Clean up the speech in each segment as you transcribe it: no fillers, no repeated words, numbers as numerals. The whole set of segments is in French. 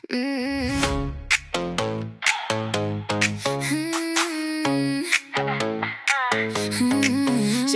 J'ai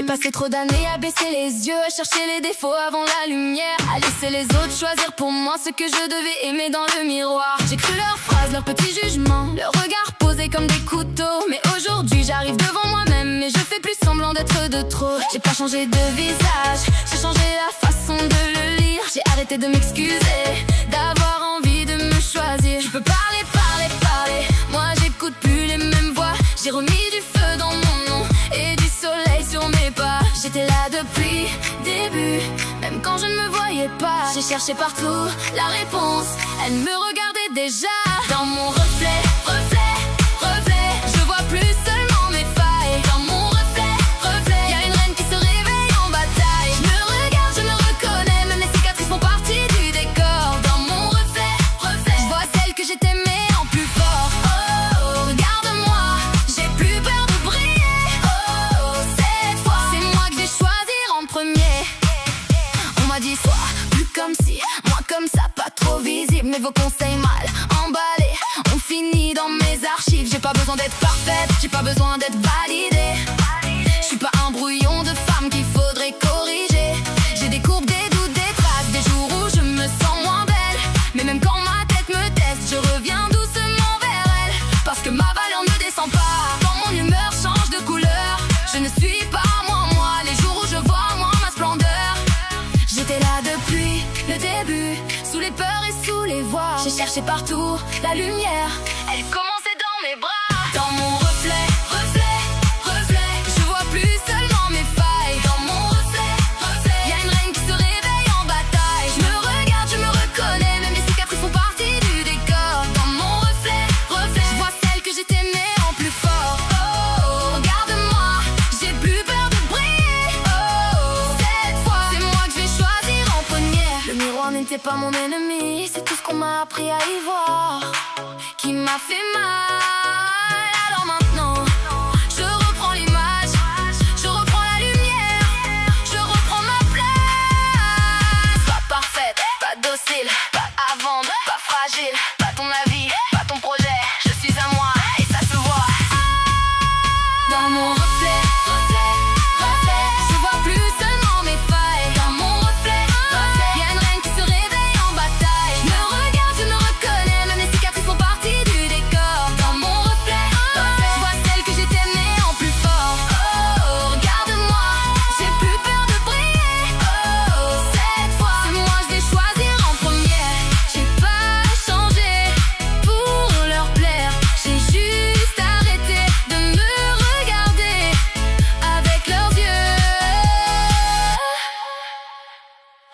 passé trop d'années à baisser les yeux, à chercher les défauts avant la lumière, à laisser les autres choisir pour moi ce que je devais aimer dans le miroir. J'ai cru leurs phrases, leurs petits jugements, leurs regards posés comme des couteaux. Mais aujourd'hui j'arrive devant moi-même et je fais plus semblant d'être de trop. J'ai pas changé de visage, j'ai changé la façon de le lire. J'ai arrêté de m'excuser, d'avoir envie de me choisir. Je peux parler, parler, parler, moi j'écoute plus les mêmes voix. J'ai remis du feu dans mon nom et du soleil sur mes pas. J'étais là depuis début, même quand je ne me voyais pas. J'ai cherché partout la réponse, elle me regardait déjà. Dans mon reflet, reflet, reflet, je vois plus seulement mes failles. Dans mon reflet, reflet, y'a une reine qui se réveille en bataille. Je me regarde, je me reconnais, même les cicatrices font partie du décor. Dans mon reflet, reflet, je vois celle que j'ai aimée en plus fort. Oh, regarde-moi, j'ai plus peur de briller. Oh, cette fois, c'est moi que je vais choisir en premier. On m'a dit sois plus comme si, moi comme ça, pas trop visible. Mais vos conseils mal emballés on finit dans mes archives. J'ai pas besoin d'être parfaite, j'ai pas besoin d'être validée. Je suis pas un brouillon de femme qu'il faudrait corriger. J'ai des courbes, des doutes, des traces, des jours où je me sens moins belle. Mais même quand ma tête me teste, je reviens doucement vers elle. Parce que ma valeur ne descend pas quand mon humeur change de couleur. Je ne suis pas moi, les jours où je vois moins ma splendeur. J'étais là depuis le début, sous les peurs et sous les voix. J'ai cherché partout la lumière, elle commençait dans mes bras. Dans mon reflet, reflet, reflet, je vois plus seulement mes failles. Dans mon reflet, reflet, y'a une reine qui se réveille en bataille. Je me regarde, je me reconnais, même les cicatrices font partie du décor. Dans mon reflet, reflet, je vois celle que j'ai aimée en plus fort. Oh, regarde-moi, j'ai plus peur de briller. Oh, cette fois, c'est moi que je vais choisir en première. Le miroir n'était pas mon ennemi, c'est tout ce qu'on m'a appris à y voir qui m'a fait mal. Alors maintenant, je reprends l'image, je reprends la lumière, je reprends ma place. Pas parfaite, pas docile, pas à vendre, pas fragile.